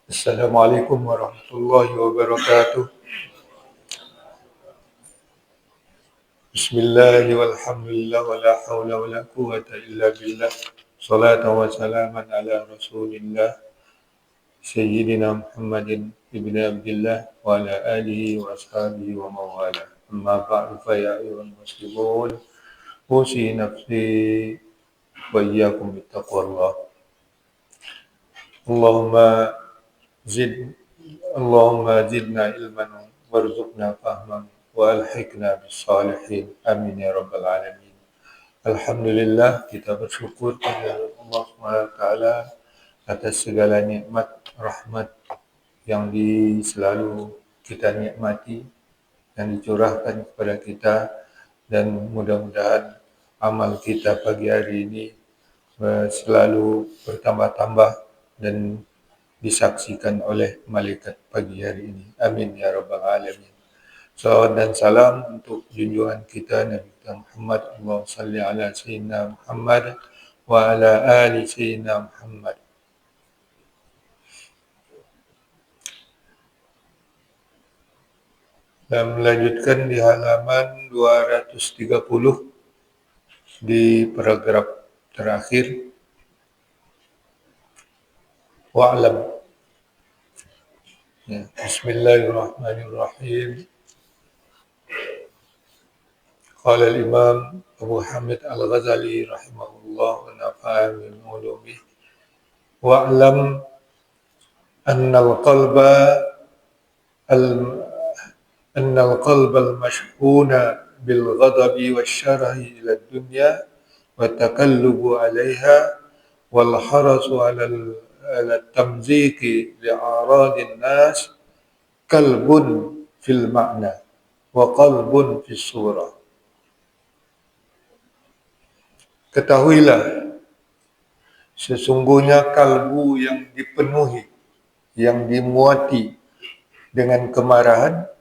Assalamualaikum warahmatullahi wabarakatuh. Bismillahi walhamdulillah wa la hawla wa la quwwata illa billah. Salatu wa salaman ala rasulillah Sayyidina Muhammadin ibn Abdullah wa ala alihi wa ashabihi wa mawala. Amma ba'du fa ya ayyuhal muslimun usi nafsi wa iyyakum bittaqwallah. Allahumma zid Allahumma zidna ilman warzuqna fahman wa alhiqna bis salihin. Amin ya rabbal alamin. Alhamdulillah, kita bersyukur kepada Allah SWT atas segala nikmat rahmat yang selalu kita nikmati, yang dicurahkan kepada kita, dan mudah-mudahan amal kita pagi hari ini selalu bertambah-tambah dan disaksikan oleh malaikat pagi hari ini. Amin ya rabbal alamin. Salawat dan salam untuk junjungan kita Nabi Muhammad. Allahumma salli ala sayyidina Muhammad wa ala ali sayyidina Muhammad. Dan melanjutkan di halaman 230 di paragraf terakhir. Wa'lam. Ya. Bismillahirrahmanirrahim. Qala al-Imam Abu Hamid Al-Ghazali rahimahullah wa nafa'ana bil ulumi. Wa'lam anna al-qalba al-mashhuna bil ghadabi wasyarahi ila dunya wa takallubu 'alayha wal harasu 'ala at-tamziki li'aradin nas kalbun fil ma'na wa qalbun fis surah. Ketahuilah, sesungguhnya kalbu yang dipenuhi, yang dimuati dengan kemarahan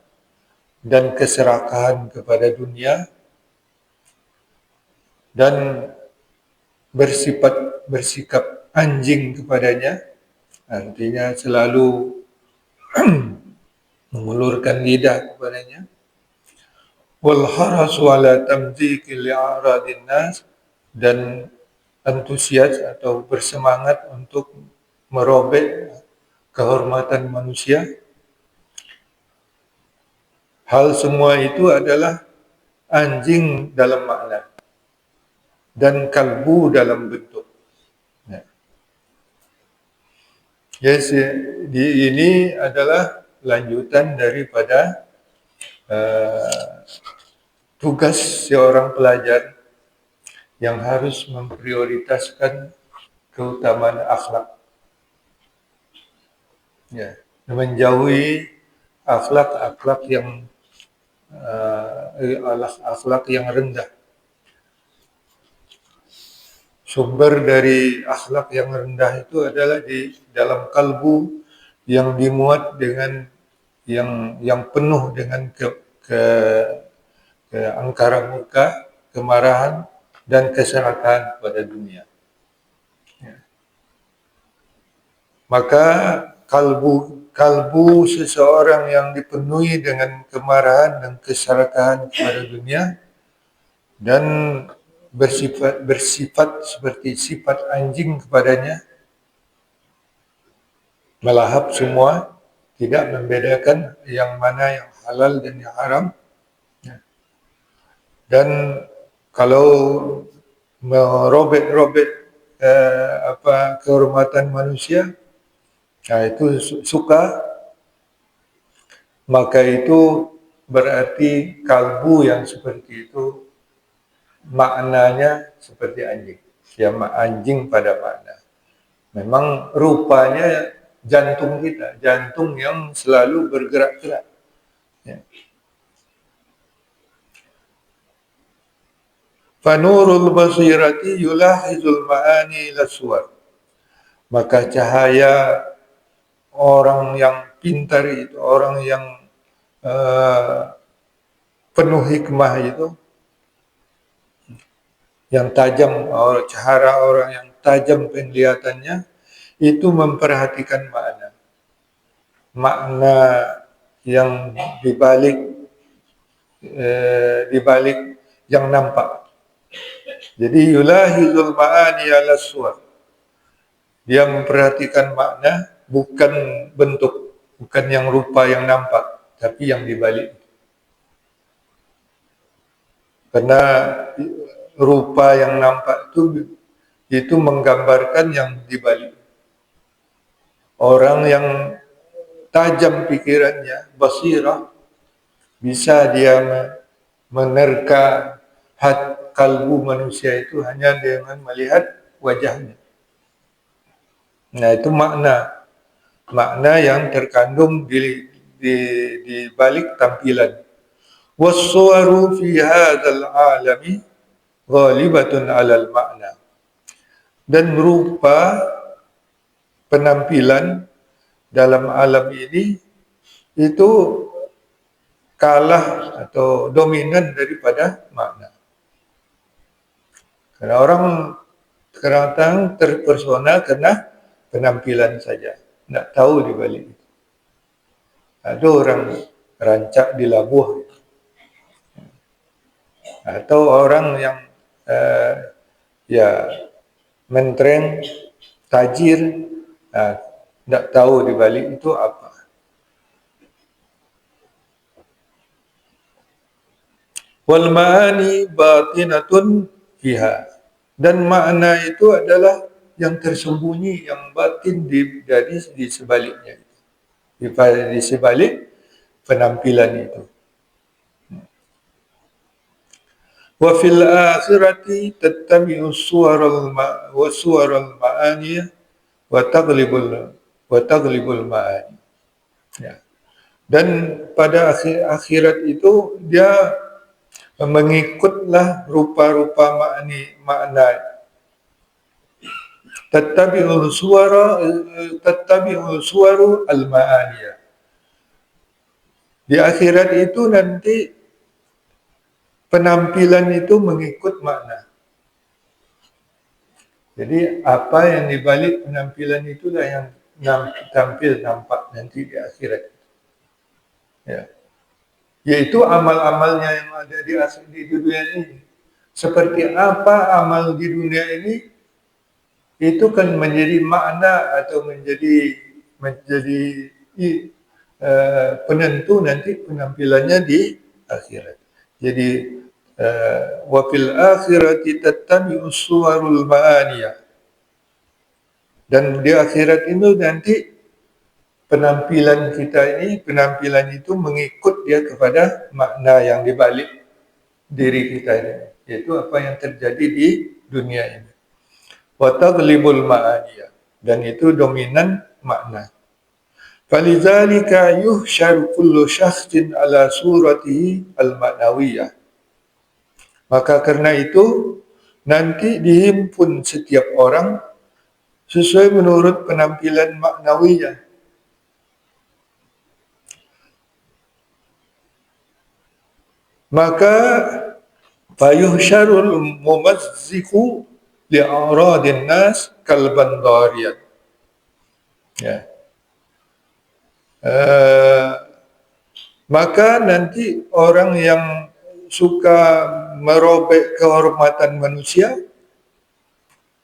dan keserakahan kepada dunia dan bersikap anjing kepadanya, artinya selalu mengulurkan lidah kepadanya. Wal harasu ala tamdziki li'aradin nas, dan antusias atau bersemangat untuk merobek kehormatan manusia. Hal semua itu adalah anjing dalam makna dan kalbu dalam bentuk. Yes, ini adalah lanjutan daripada tugas seorang pelajar yang harus memprioritaskan keutamaan akhlak. Ya, menjauhi akhlak yang rendah. Sumber dari akhlak yang rendah itu adalah di dalam kalbu yang dimuat dengan yang penuh dengan keangkaran murka, kemarahan dan keserakahan pada dunia. Ya. Maka kalbu seseorang yang dipenuhi dengan kemarahan dan keserakahan kepada dunia dan bersifat seperti sifat anjing kepadanya, melahap semua, tidak membedakan yang mana yang halal dan yang haram. Dan kalau merobek-robek kehormatan manusia, itu suka, maka itu berarti kalbu yang seperti itu maknanya seperti anjing. Ya, anjing pada makna. Memang rupanya jantung kita, jantung yang selalu bergerak-gerak. Ya. Fanurul basirati yulahizul ma'ani ila suwar. Maka cahaya orang yang pintar itu, orang yang penuh hikmah itu, yang tajam, cahara orang yang tajam penglihatannya, itu memperhatikan makna. makna yang dibalik yang nampak. Jadi yulahizul ma'ani ala suwar. Dia memperhatikan makna, bukan bentuk, bukan yang rupa yang nampak, tapi yang dibalik. Karena rupa yang nampak itu menggambarkan yang dibalik. Orang yang tajam pikirannya, basirah, bisa dia menerka kalbu manusia itu hanya dengan melihat wajahnya. Nah, itu makna yang terkandung di balik tampilan. Was-suwaru fi hadzal alami ghalibatun 'alal makna. Dan rupa penampilan dalam alam ini itu kalah atau dominan daripada makna. Karena orang kadang-kadang terpersona karena penampilan saja, tidak tahu di balik itu. Ada orang rancak di labuh, atau orang yang mentreng, tajir, tidak tahu di balik itu apa. Wal ma'ani batinatun fiha. Dan makna itu adalah yang tersembunyi, yang batin di sebaliknya, di sebalik penampilan itu. Wa fil akhirati tattabi'u suwaral ma'ani wa taglibul ma'ani. Ya. Dan pada akhirat itu dia mengikutlah rupa-rupa makna. Tattabi'ul suwaru al-ma'aniyah. Di akhirat itu nanti penampilan itu mengikut makna. Jadi apa yang dibalik penampilan itulah yang tampil nampak nanti di akhirat. Ya. Yaitu amal-amalnya yang ada di dunia ini. Seperti apa amal di dunia ini, itu kan menjadi makna atau menjadi penentu nanti penampilannya di akhirat. Jadi wa fil akhirati tattabi'us suwarul ma'aniyah. Dan di akhirat itu nanti penampilan kita ini, penampilan itu mengikut dia kepada makna yang dibalik diri kita ini, yaitu apa yang terjadi di dunia ini. Wa taghlibul ma'aniyah, dan itu dominan makna. Falizalika yuhsyaru kullu syakhsin ala suratihi al-ma'nawiyah. Maka karena itu nanti dihimpun setiap orang sesuai menurut penampilan maknawiyah. Maka fayuhsyarul mumazziku li'aradin nas kalban dariyat. Ya. Maka nanti orang yang suka merobek kehormatan manusia,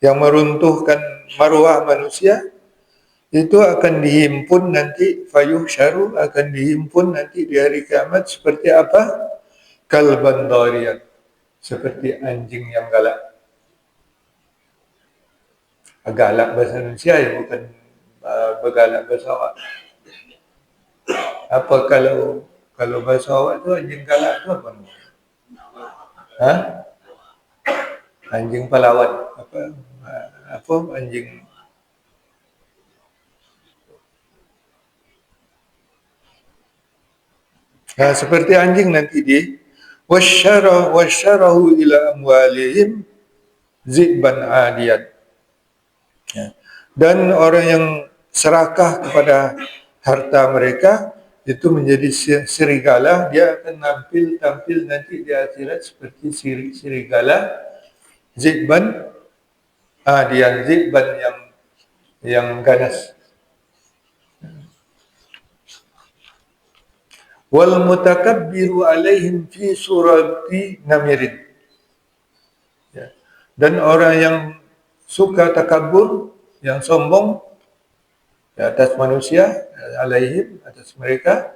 yang meruntuhkan maruah manusia, itu akan dihimpun nanti, fayuhsyaru, akan dihimpun nanti di hari kiamat seperti apa? Kalban dariyat, seperti anjing yang galak. Galak bahasa Indonesia ya, bukan bergalak bahasa awak. Apa kalau bahasa awak tu anjing galak tu apa? Anjing pahlawan. Apa anjing? Seperti anjing nanti wasyarahu ila amwalihim zibban adiyat. Dan orang yang serakah kepada harta mereka itu menjadi serigala, dia akan tampil nanti di akhirat seperti serigala zibban adiyat, zibban yang ganas. Wal mutakabbiru alaihim fi surati namirin. Ya. Dan orang yang suka takabur, yang sombong di atas manusia, alaihim, atas mereka,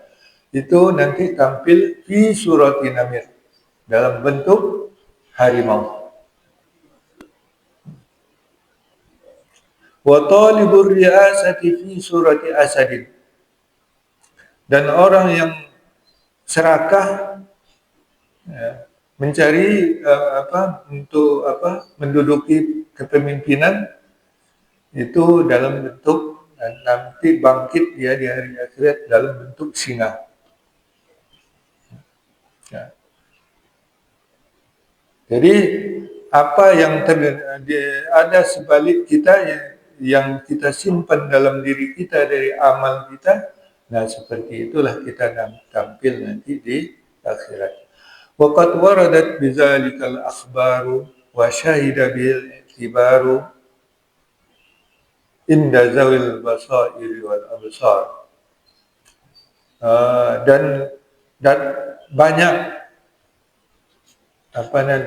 itu nanti tampil fi surati namir, dalam bentuk harimau. Wa talibur riasati fi surati asadin. Dan orang yang serakah, ya, mencari menduduki kepemimpinan itu dalam bentuk, dan nanti bangkit dia di hari akhirat dalam bentuk singa. Ya. Jadi apa yang ada sebalik kita yang kita simpan dalam diri kita dari amal kita, nah seperti itulah kita tampil nanti di akhirat. Waqad waradat bizalikal akhbaru wa syahida bil i'tibaru inda zawil basairi wal absar. Dan banyak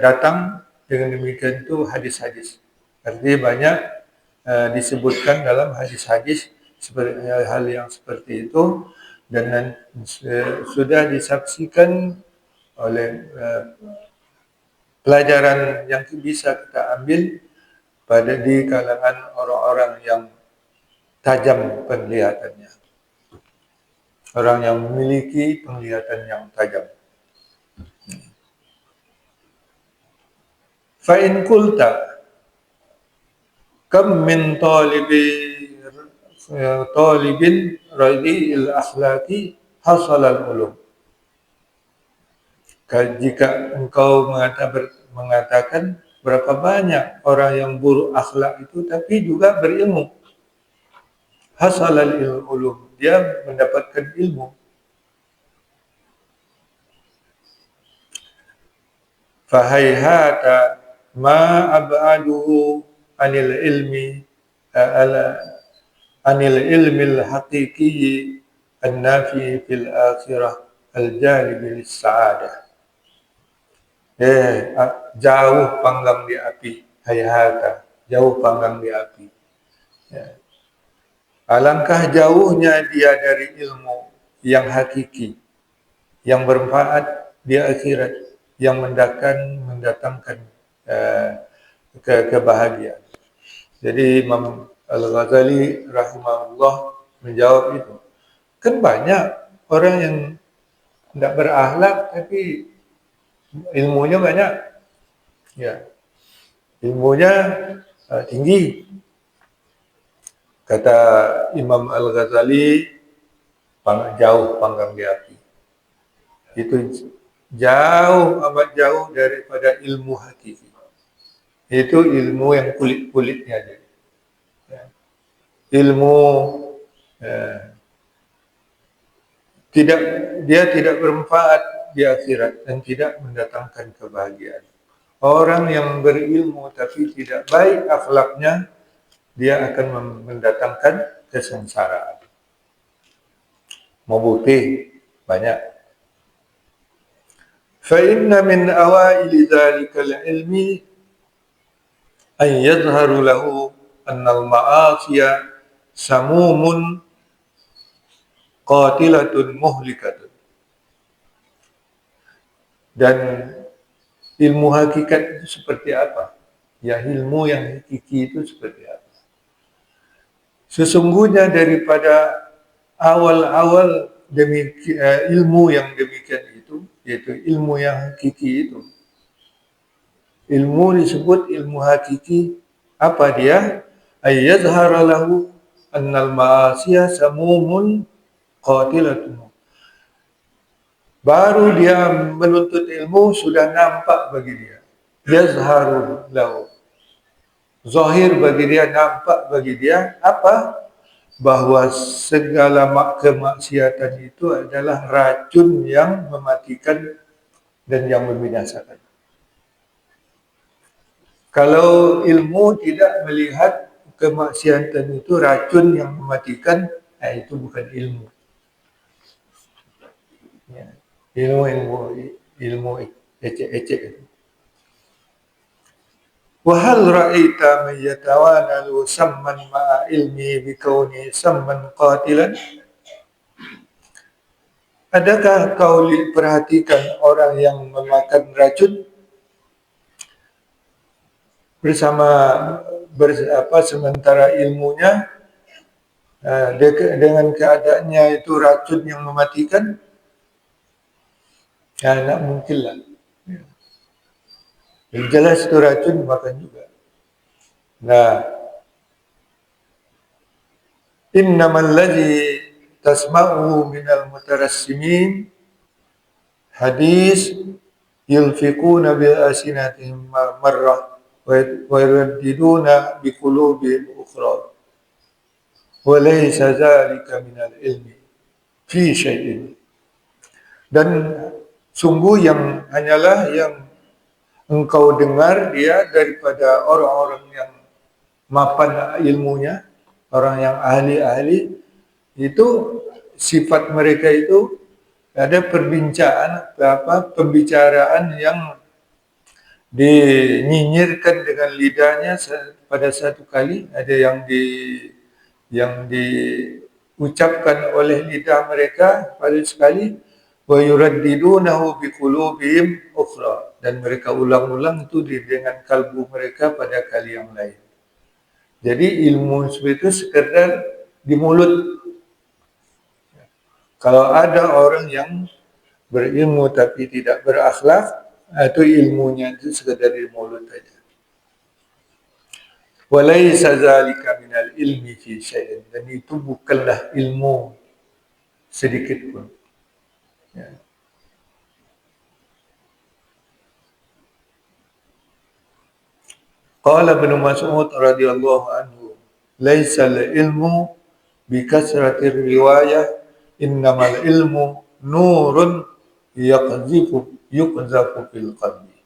datang dengan demikian itu hadis-hadis. Artinya banyak disebutkan dalam hadis-hadis seperti hal yang seperti itu, dan sudah disaksikan oleh pelajaran yang bisa kita ambil di kalangan orang-orang yang tajam penglihatannya, orang yang memiliki penglihatan yang tajam. Fa in qulta kam min talibin radi'il akhlaqi hasalal ulum. Jika engkau mengatakan berapa banyak orang yang buruk akhlak itu tapi juga berilmu, hasalal ulum, dia mendapatkan ilmu. Fahayhata ma ab'aduhu anil ilmi anil ilmil haqiqi an-nafi fil akhirah al-jalib lis-sa'adah. Jauh panggang di api, hayhata, jauh panggang di api. Ya. Alangkah jauhnya dia dari ilmu yang hakiki, yang bermanfaat di akhirat, yang mendatangkan kebahagiaan. Jadi Imam Al-Ghazali rahimahullah menjawab itu. Kan banyak orang yang tidak berakhlak tapi ilmunya banyak. Ya. Ilmunya tinggi. Kata Imam Al-Ghazali, jauh panggang di api. Itu jauh, amat jauh daripada ilmu hakiki. Itu ilmu yang kulit-kulitnya aja. Ya. Ilmu dia tidak bermanfaat di akhirat dan tidak mendatangkan kebahagiaan. Orang yang berilmu tapi tidak baik akhlaknya, dia akan mendatangkan kesengsaraan. Mau bukti banyak. Fa inna min awaili dzalikal ilmi an yadhharu lahu annal ma'asiya samumun qatilatun muhlikatun. Dan ilmu hakikat itu seperti apa? Ya, ilmu yang hakiki itu seperti apa? Sesungguhnya daripada awal-awal ilmu yang demikian itu, yaitu ilmu yang hakiki itu. Ilmu disebut ilmu hakiki. Apa dia? Ayyadhara lahu annal ma'asiyah samumun qatilatun. Baru dia menuntut ilmu sudah nampak bagi dia. Yazharu lahu. Zahir bagi dia, nampak bagi dia apa? Bahwa segala kemaksiatan itu adalah racun yang mematikan dan yang membinasakan. Kalau ilmu tidak melihat kemaksiatan itu racun yang mematikan, itu bukan ilmu. Ya. ilmu ecek-ecek. Wa hal ra'aita man yatawanalu samman ma'a ilmi bi kauni samman qatilan? Adakah kau perhatikan orang yang memakan racun bersama sementara ilmunya dengan keadaannya itu racun yang mematikan? Tak mungkinlah. Jelas itu racun makan juga. Nah, innamal ladzi tasma'u minal mutarassimin hadis yulfiquna bil asinatihim marrah wa yuraddiduna bi qulubihim ukhra wa laysa dzalika minal ilmi fi syai'in. Dan sungguh yang hanyalah yang engkau dengar dia daripada orang-orang yang mapan ilmunya, orang yang ahli-ahli, itu sifat mereka itu ada pembicaraan yang dinyinyirkan dengan lidahnya pada satu kali, ada yang diucapkan oleh lidah mereka pada sekali, wa yuraddidunahu biqulubihim ukhra, dan mereka ulang-ulang itu dengan kalbu mereka pada kali yang lain. Jadi ilmu itu sekedar di mulut. Kalau ada orang yang berilmu tapi tidak berakhlak, itu ilmunya itu sekedar di mulut saja. Walaysa dzalika minal ilmi fi syai'in, dan itu bukanlah ilmu sedikit pun. Ya. Qala Ibnu Mas'ud radhiyallahu anhu, "Laisa al-ilmu bi kasratir riwayah, innamal ilmu nurun yuqzafu fil qalbi."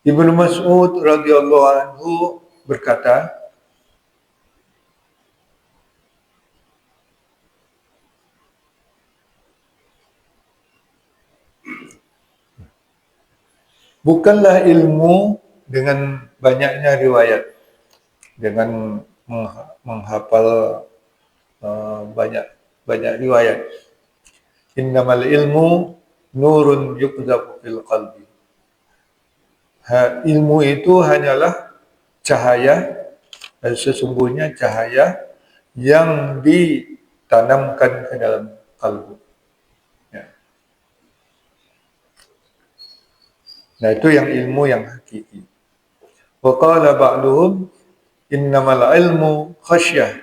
Ibnu Mas'ud radhiyallahu anhu berkata, bukanlah ilmu dengan banyaknya riwayat, dengan menghafal banyak riwayat. Innamal ilmu nurun yuqzafu fil qalbi. Ilmu itu hanyalah cahaya, dan sesungguhnya cahaya yang ditanamkan ke dalam kalbu. Ya. Nah, itu yang ilmu yang hakiki. Wa qala ba'duhum innamal ilmu khasyah,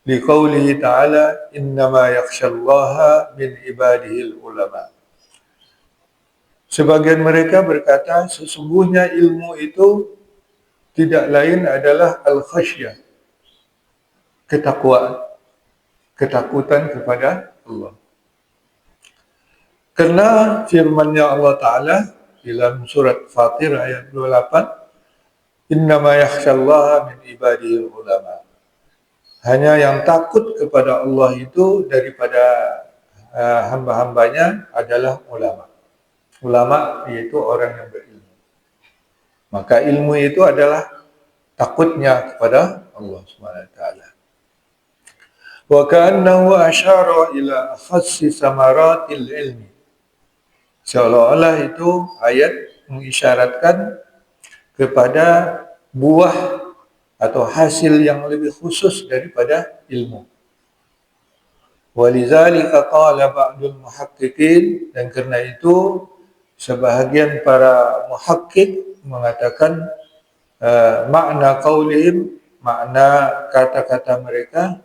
liqaulihi ta'ala innama yakhshallaha min ibadihil ulama. Sebagian mereka berkata sesungguhnya ilmu itu tidak lain adalah al-khasyah, ketakutan kepada Allah. Karena firman-Nya Allah Ta'ala dalam surat Fatir ayat 28, innama yakhshallaha min ibadihil ulama. Hanya yang takut kepada Allah itu daripada hamba-hambanya adalah ulama. Ulama yaitu orang yang berilmu. Maka ilmu itu adalah takutnya kepada Allah Subhanahu wa taala. Wa ka'annahu asyara ila khassi samaratil ilmi. Seolah-olah itu ayat mengisyaratkan kepada buah atau hasil yang lebih khusus daripada ilmu. Walizalika qala ba'dul muhaqqiqin, dan karena itu sebahagian para muhakkik mengatakan makna qaulihim, makna kata-kata mereka,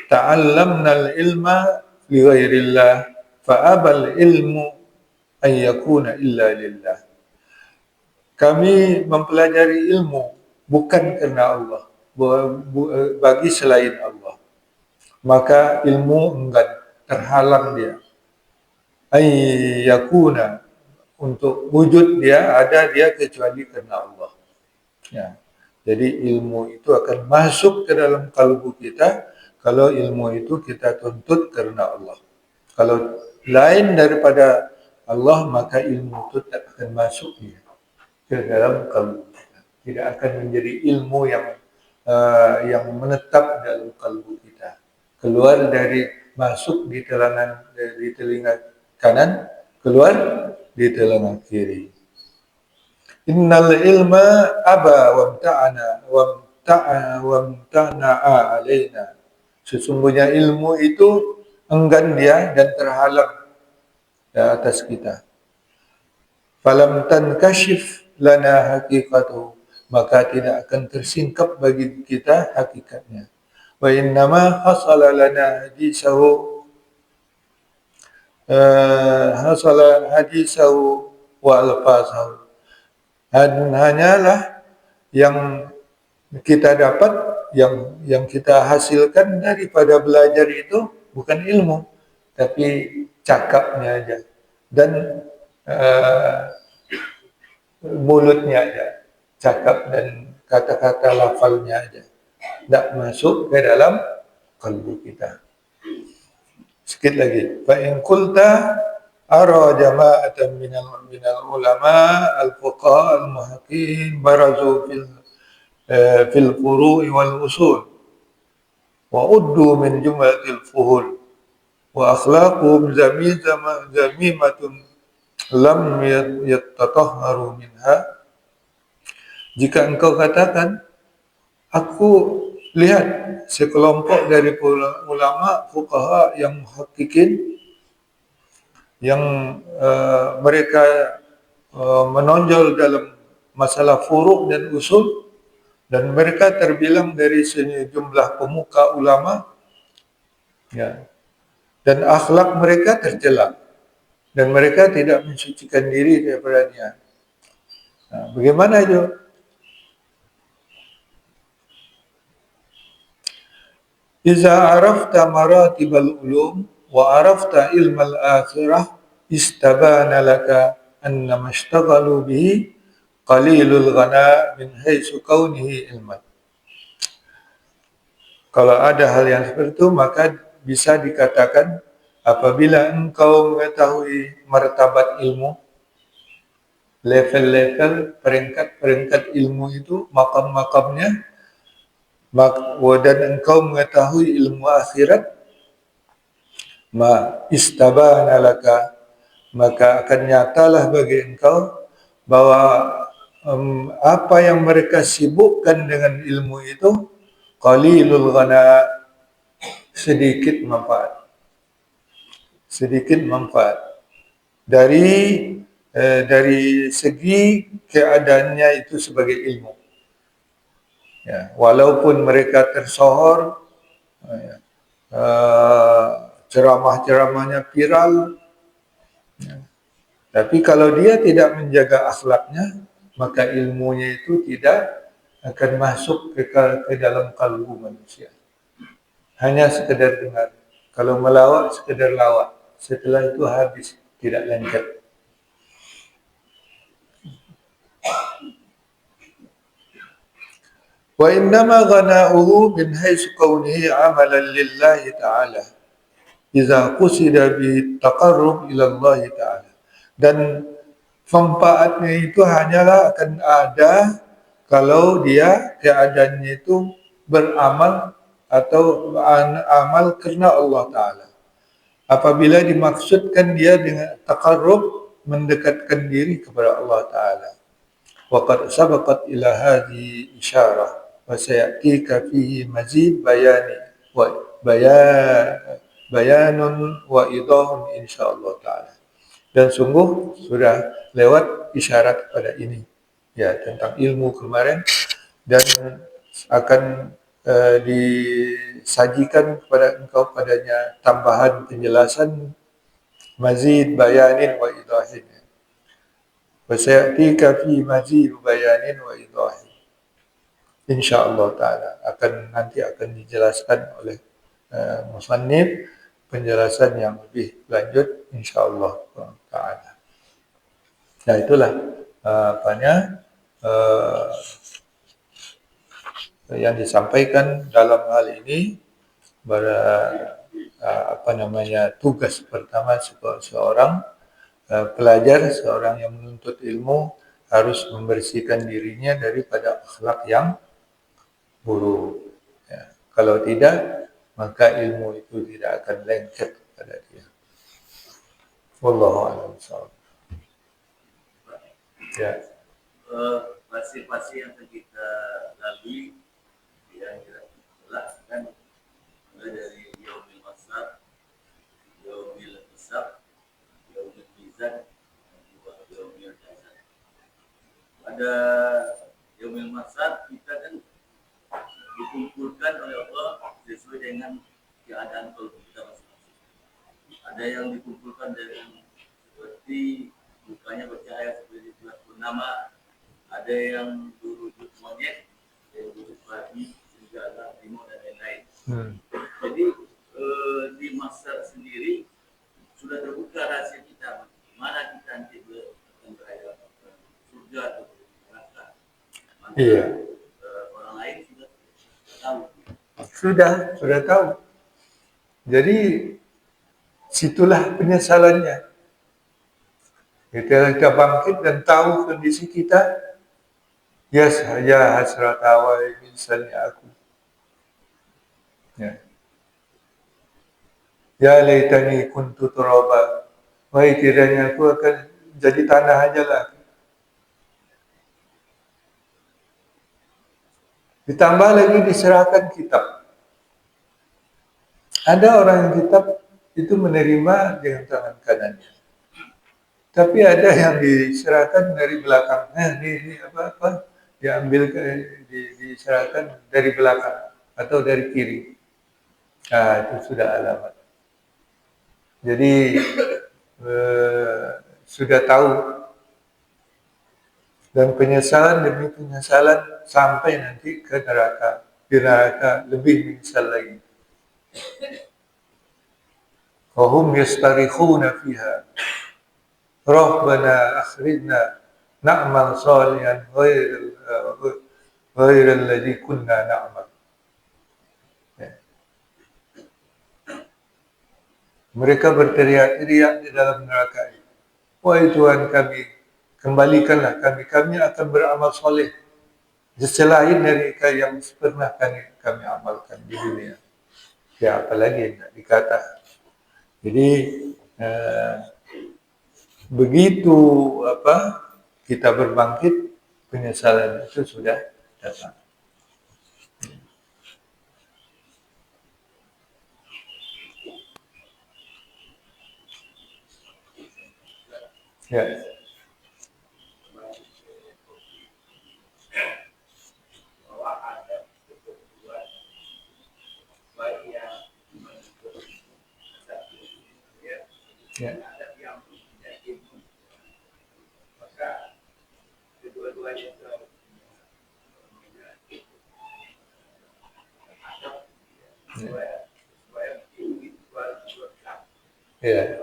ta'allamnal ilma li ghairillah fa'abal ilmu an yakuna illa lillah. Kami mempelajari ilmu bukan karena Allah, bagi selain Allah. Maka ilmu enggan, terhalang dia. Ay yakuna, untuk wujud dia, ada dia kecuali karena Allah. Ya. Jadi ilmu itu akan masuk ke dalam kalbu kita kalau ilmu itu kita tuntut karena Allah. Kalau lain daripada Allah, maka ilmu itu tak akan masuk ke dalam kalbu. Tidak akan menjadi ilmu yang menetap dalam kalbu kita. Keluar dari, masuk di telinga kanan, keluar di telinga kiri. Innal ilma aba wamtana'a alaina. Sesungguhnya ilmu itu enggan dia dan terhalang di atas kita. Falam tankashif lana haqiqatuhu, maka tidak akan tersingkap bagi kita hakikatnya. Wa innama hasala lana hadisahu wa alfasahu. Dan hanyalah yang kita dapat, yang kita hasilkan daripada belajar itu bukan ilmu, tapi cakapnya aja dan mulutnya aja, cakap dan kata-kata lafalnya aja, tidak masuk ke dalam kalbu kita. Sikit lagi. Fa in qulta ara jama'atan minal ulama al-fuqaha al-muhaqqiqin barazu fil furu'i wal usul wa uddu min jumlatil fuhul wa akhlaquhum zamimatun lam yatatahharu minha. Jika engkau katakan, aku lihat sekelompok dari ulama fuqaha yang muhaqqiqin yang mereka menonjol dalam masalah furu' dan usul, dan mereka terbilang dari sejumlah pemuka ulama, ya, dan akhlak mereka tercela dan mereka tidak mensucikan diri daripadanya. Nah, bagaimana itu? Iza arafta maratibal ulum wa arafta ilmal akhirah istabana laka anna mashtaghalu bihi qalilul ghana min haitsu kaunihi ilman. Kalau ada hal yang seperti itu, maka bisa dikatakan apabila engkau mengetahui martabat ilmu, level-level, peringkat-peringkat ilmu itu, makam-makamnya, dan engkau mengetahui ilmu akhirat, istabana laka, maka akan nyatalah bagi engkau bahwa apa yang mereka sibukkan dengan ilmu itu qalilul ghana, sedikit manfaat dari segi keadaannya itu sebagai ilmu. Ya, walaupun mereka tersohor, ceramah-ceramahnya viral, ya, tapi kalau dia tidak menjaga akhlaknya, maka ilmunya itu tidak akan masuk ke dalam kalbu manusia. Hanya sekedar dengar. Kalau melawak, sekedar lawak. Setelah itu habis, tidak lanjut. Wa innama ghana'uhu min haitsu kaunihi 'amalan lillahi ta'ala. Idza qusida bi taqarrub ila Allah ta'ala. Dan manfaatnya itu hanyalah akan ada kalau dia keadaannya itu beramal atau amal karena Allah Ta'ala. Apabila dimaksudkan dia dengan taqarrub, mendekatkan diri kepada Allah Ta'ala. Waqad sabaqat ila hadhi isyarah wa sayatika fihi mazid bayanun wa idahun insyaallah ta'ala. Dan sungguh sudah lewat isyarat pada ini, ya, tentang ilmu kemarin, dan akan disajikan kepada engkau padanya tambahan penjelasan, mazid bayanin wa idahin. Wa sayatika fi mazid bayanin wa idahin. InsyaAllah ta'ala nanti akan dijelaskan oleh musannif penjelasan yang lebih lanjut insyaAllah ta'ala. Nah, itulah yang disampaikan dalam hal ini tugas pertama seorang pelajar, seorang yang menuntut ilmu harus membersihkan dirinya daripada akhlak yang buruk. Ya. Kalau tidak, maka ilmu itu tidak akan lengket kepada dia. Wallahu a'lam bishawab. Ya. Fase-fase yang kita lalui yang kita lakukan mulai dari yaumil masar, yaumil hisab, yaumil mizan, dan juga yaumil jazaa. Pada yaumil masar kita kan dikumpulkan oleh Allah sesuai dengan keadaan kalau kita masing-masing. Ada yang dikumpulkan dengan seperti mukanya bercahaya seperti bulan purnama, ada yang berwujud monyet, ada yang berwujud babi, serigala, harimau dan lain-lain. Jadi di masa sendiri sudah terbuka rahasia kita, mana kita nanti akan berada, surga atau neraka. Iya. Orang lain sudah tahu. Sudah tahu. Jadi situlah penyesalannya. Kita bangkit dan tahu kondisi kita. Ya hasrat awal misalnya aku. Ya laitani kuntu turaba. Wahai kiranya aku akan jadi tanah aja lah. Ditambah lagi diserahkan kitab. Ada orang yang kitab itu menerima dengan tangan kanannya. Tapi ada yang diserahkan dari belakang. Ini apa? Diambil diserahkan dari belakang atau dari kiri. Itu sudah alamat. Jadi sudah tahu dan penyesalan demi penyesalan sampai nanti ke neraka. Di neraka lebih menyesal lagi. Wahum yastarikhuna fiha. Rabbana akhrijna na'mal salihan ghairal ladzi kunna na'mal. Mereka berteriak-teriak di dalam neraka ini. Wahai Tuhan kami, kembalikanlah kami akan beramal soleh selain dari yang pernah kami amalkan di dunia. Ya apalagi yang nak dikata. Jadi begitu kita berbangkit, penyesalan itu sudah datang. Ya. Ya. Ya.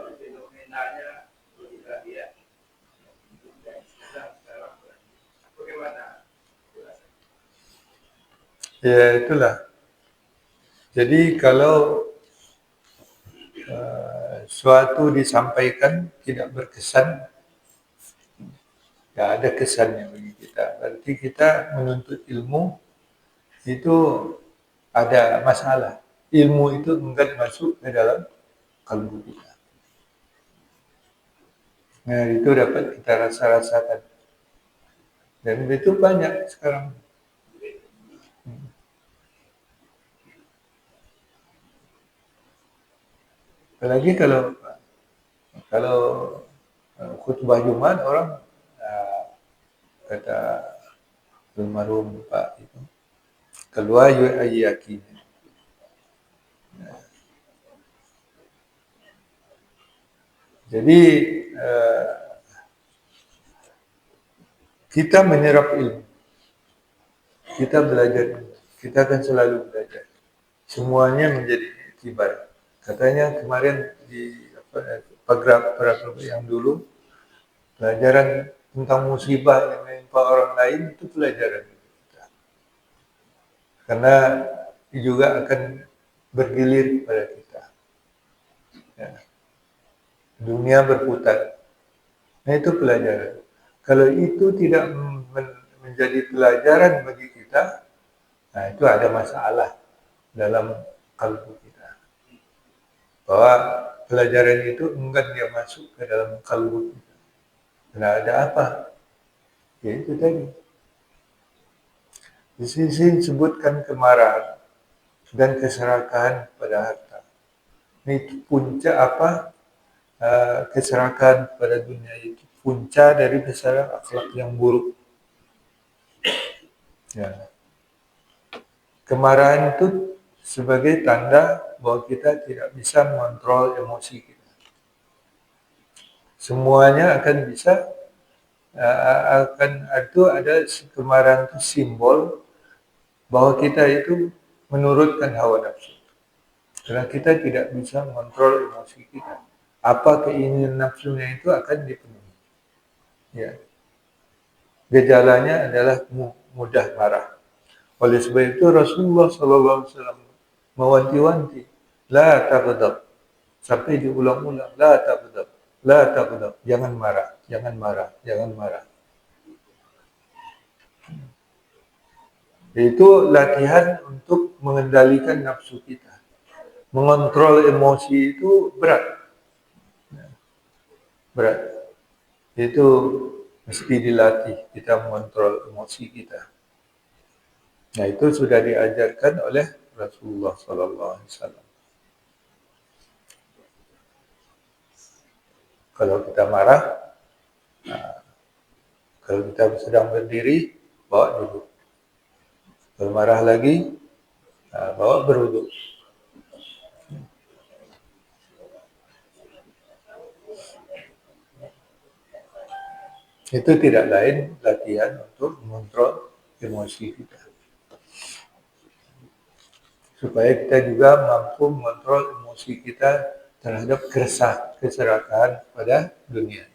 Ya itulah. Jadi kalau suatu disampaikan tidak berkesan, tidak ada kesannya bagi kita. Berarti kita menuntut ilmu itu ada masalah. Ilmu itu enggak masuk ke dalam kalbu kita. Nah itu dapat kita rasakan. Dan itu banyak sekarang. Apalagi kalau khutbah Jumat orang kata almarhum Pak itu keluar yakin. Jadi kita menyerap ilmu, kita belajar, kita akan selalu belajar. Semuanya menjadi iktibar. Katanya kemarin di paragraf yang dulu pelajaran tentang musibah yang menimpa orang lain itu pelajaran kita. Karena juga akan bergilir pada kita. Dunia berputar. Nah itu pelajaran. Kalau itu tidak menjadi pelajaran bagi kita, nah itu ada masalah dalam kalbu kita. Bahwa pelajaran itu enggan dia masuk ke dalam kalbu kita. Nah ada apa? Ya itu tadi. Di sini sebutkan kemarahan dan keserakahan pada harta. Ini puncak apa? Keserakahan pada dunia itu punca dari besaran akhlak yang buruk. Ya. Kemarahan itu sebagai tanda bahwa kita tidak bisa mengontrol emosi kita. Semuanya akan bisa akan itu ada kemarahan itu simbol bahwa kita itu menurutkan hawa nafsu. Karena kita tidak bisa mengontrol emosi kita. Apa keinginan nafsunya itu akan dipenuhi. Ya. Gejalanya adalah mudah marah. Oleh sebab itu Rasulullah SAW mewanti-wanti, la taghdab. Sampai diulang-ulang, la taghdab, la taghdab. Jangan marah, jangan marah, jangan marah. Itu latihan untuk mengendalikan nafsu kita. Mengontrol emosi itu berat. Berat. Itu mesti dilatih kita mengontrol emosi kita. Nah itu sudah diajarkan oleh Rasulullah SAW. Kalau kita marah, kalau kita sedang berdiri, bawa duduk. Kalau marah lagi, bawa berwudu. Itu tidak lain latihan untuk mengontrol emosi kita. Supaya kita juga mampu mengontrol emosi kita terhadap keserakahan pada dunia.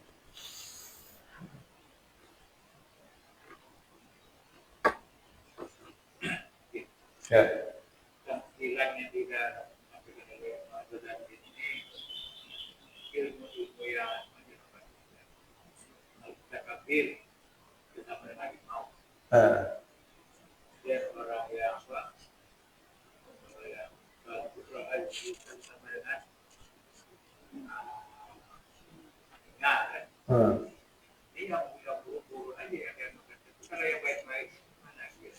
Ya. Hilangnya tidak ilmu yang kafir kita lagi mau dia orang yang apa yang berdoa sama dengan ini yang buruk-buruk aja yang kalau yang baik-baik mana gitu.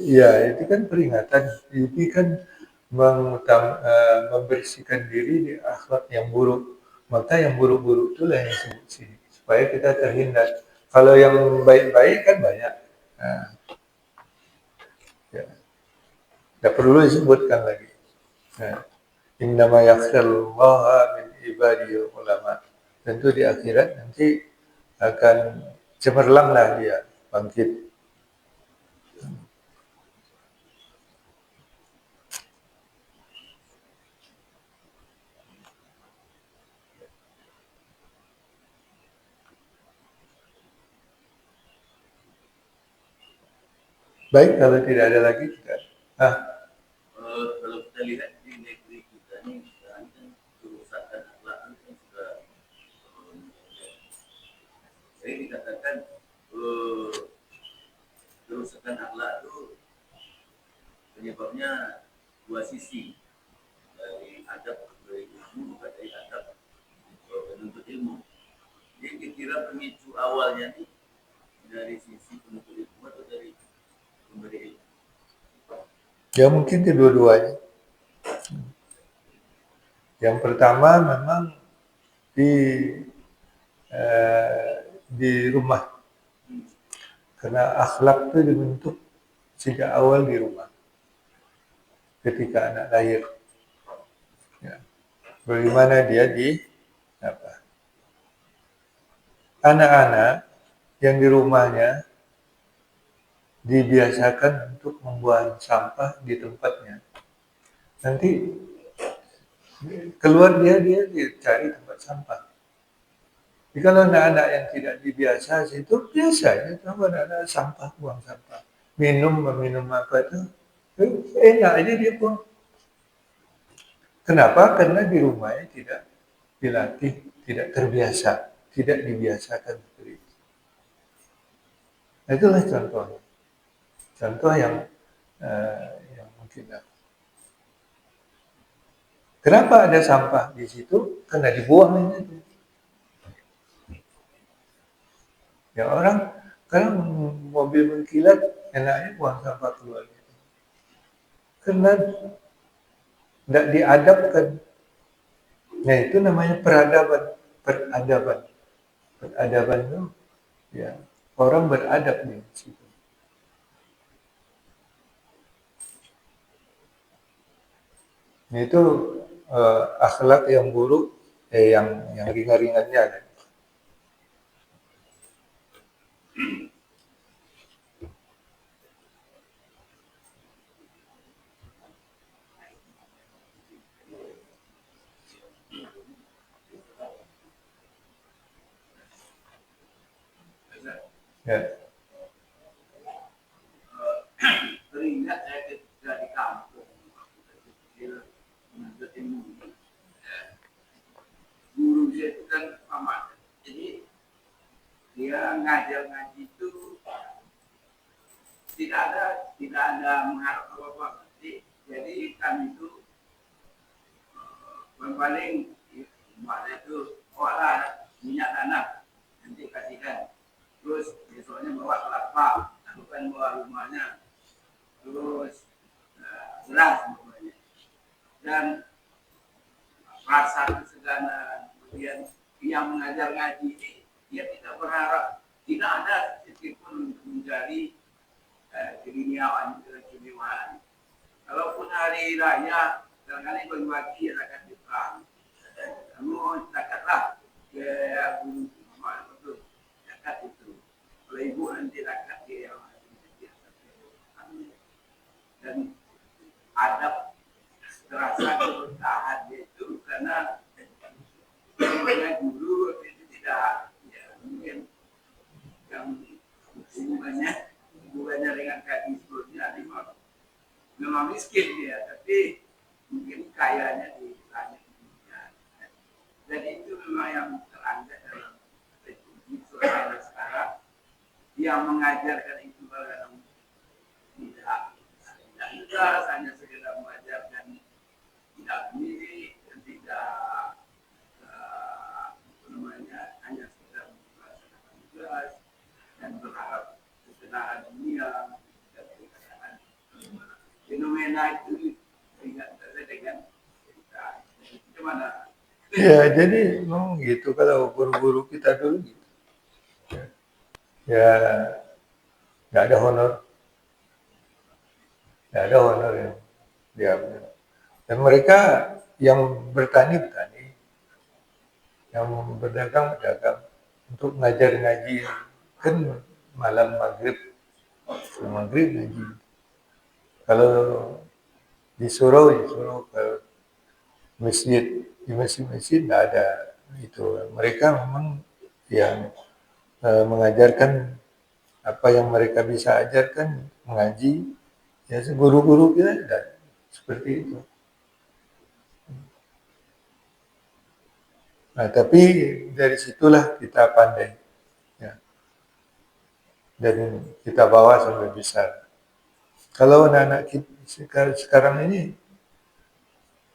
Ya, itu kan peringatan. Ini kan membersihkan diri di akhlak yang buruk. Maka yang buruk-buruk itulah yang disebut sini. Supaya kita terhindar. Kalau yang baik-baik kan banyak. Nah, ya. Tidak perlu disebutkan lagi. Nah, innama yakhshallaha min ibadiyil ulama. Tentu di akhirat nanti akan cemerlanglah dia bangkit. Baik, kalau tidak ada lagi kita. Kalau kita lihat di negeri kita ini sekarang kan kerusakan akhlak kan sudah jadi dikatakan kerusakan akhlak itu penyebabnya dua sisi dari adab dari ilmu juga dari adab penuntut ilmu. Jadi kira pemicu awalnya nih dari sisi penuntut ilmu atau dari pemberi ilmu? Ya mungkin kedua-duanya. Yang pertama memang di rumah, karena akhlak itu dibentuk sejak awal di rumah, ketika anak lahir. Ya. Bagaimana dia anak-anak yang di rumahnya dibiasakan untuk membuang sampah di tempatnya. Nanti keluar dia cari tempat sampah. Jadi kalau anak-anak yang tidak dibiasa itu biasanya kalau anak-anak sampah buang sampah, meminum apa itu enak aja dia buang. Kenapa? Karena di rumahnya tidak dilatih, tidak terbiasa, tidak dibiasakan seperti itu. Nah, itulah contohnya. Contoh yang mungkin kenapa ada sampah di situ? Karena dibuang itu. Ya orang kalau mobil mengkilat enaknya buang sampah keluar. Karena tidak diadapkan. Nah itu namanya peradaban. Peradaban. Peradaban itu ya orang beradab di situ. Nah, itu akhlak yang buruk, yang ringan-ringannya. Ya, Teringat saya ketika di kampung waktu kecil menuntut ilmu. Guru saya itu kan paman. Jadi dia ngajar ngaji itu tidak ada mengharap apa-apa. Jadi kami itu paling masa itu olah minyak tanah nanti kasihkan. Terus besoknya bawa kelapa, lakukan bawa rumahnya. Terus beras semuanya. Dan rasa kesegana kemudian yang mengajar ngaji ini dia tidak berharap tidak ada sedikit pun untuk mencari keduniaan keistimewaan. Kalaupun hari raya kadang-kadang bagi-bagi zakat fitrah. Kamu zakatlah ke guru itu zakat itu. Kalau ibu nanti zakat ke yang dan adab terasa keberkahan itu karena guru itu tidak ya, mungkin yang hubungannya dengan kaki sebelumnya memang miskin dia tapi mungkin kayanya di langit dunia dan itu memang yang terangkat dalam Republik Surabaya sekarang yang mengajarkan itu dalam tidak ikhlas hanya sekedar mengajarkan tidak mirip dan tidak hanya sekedar melaksanakan tugas dan berharap kesenangan dunia dan kekayaan fenomena itu ingat saja dengan kita gimana ya jadi memang gitu kalau guru-guru kita dulu gitu. Ya nggak ada honor, nggak ada honor yang diambil. Dan mereka yang bertani, yang berdagang, untuk ngajar ngaji kan malam maghrib ngaji. Kalau disuruh ke masjid, di masjid nggak ada itu. Mereka memang yang mengajarkan apa yang mereka bisa ajarkan, mengaji. Ya guru-guru kita tidak seperti itu. Nah, tapi dari situlah kita pandai, ya. Dan kita bawa sampai besar. Kalau anak-anak kita sekarang ini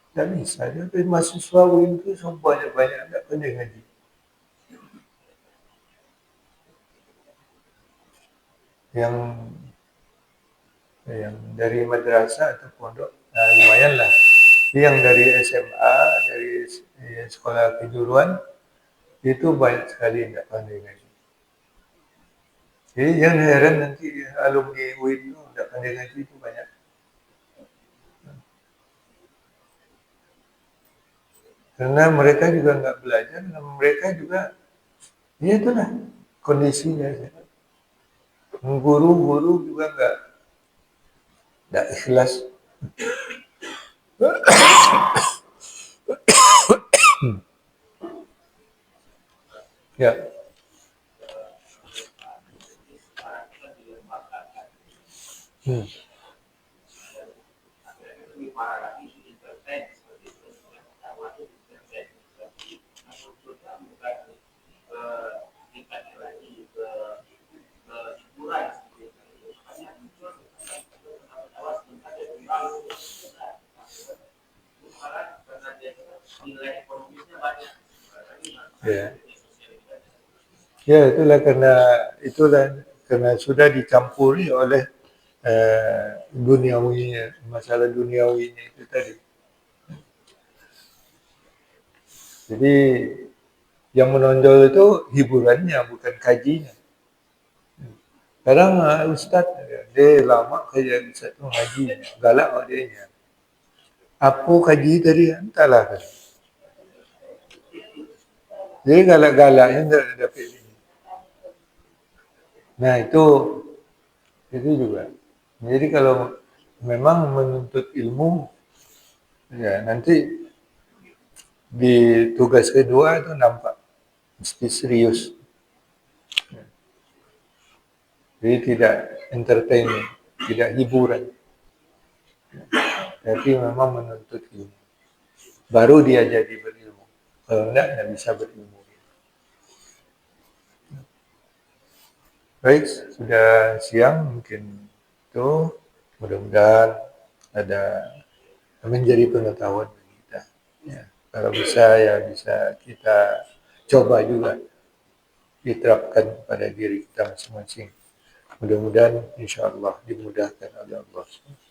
tidak bisa, dia mahasiswa UIN itu banyak-banyak tidak pandai ngaji. Yang dari madrasah atau pondok, nah, lumayan lah. Yang dari SMA, dari sekolah kejuruan, itu banyak sekali tidak pandai ngaji. Jadi jangan heran nanti alumni UIN itu tidak pandai ngaji itu banyak. Karena mereka juga nggak belajar, dan mereka juga, ya itulah kondisinya. Guru-guru juga nggak ikhlas. Ya, hmm. lebih parah lagi intervensi seperti itu Ya. Ya, itulah karena sudah dicampuri oleh duniawinya, masalah duniawinya itu tadi. Jadi yang menonjol itu hiburannya, bukan kajinya. Kadang ustaz dia lama kajian ustaz tu ngaji, galak dia. Apa kaji tadi? Entahlah. Jadi galak-galaknya tak dapat ini. Nah itu juga. Jadi kalau memang menuntut ilmu, ya nanti di tugas kedua itu nampak mesti serius. Jadi tidak entertainment, tidak hiburan, tapi memang menuntut ilmu. Baru dia jadi berilmu. Kalau tidak bisa berilmu. Baik, sudah siang mungkin itu. Mudah-mudahan ada menjadi pengetahuan bagi kita. Ya, kalau bisa ya bisa kita coba juga diterapkan pada diri kita masing-masing. Mudah-mudahan insyaAllah dimudahkan oleh Allah.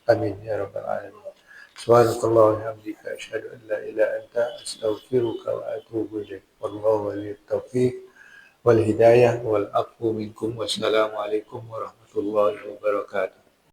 Amin ya rabbal alamin. Subhanakallah wa bihamdika asyhadu an la ilaha anta astaghfiruka wa atubu ilaik. Wallahu waliyut taufiq wal hidayah wal afu minkum. Wassalamu alaikum warahmatullahi wabarakatuh.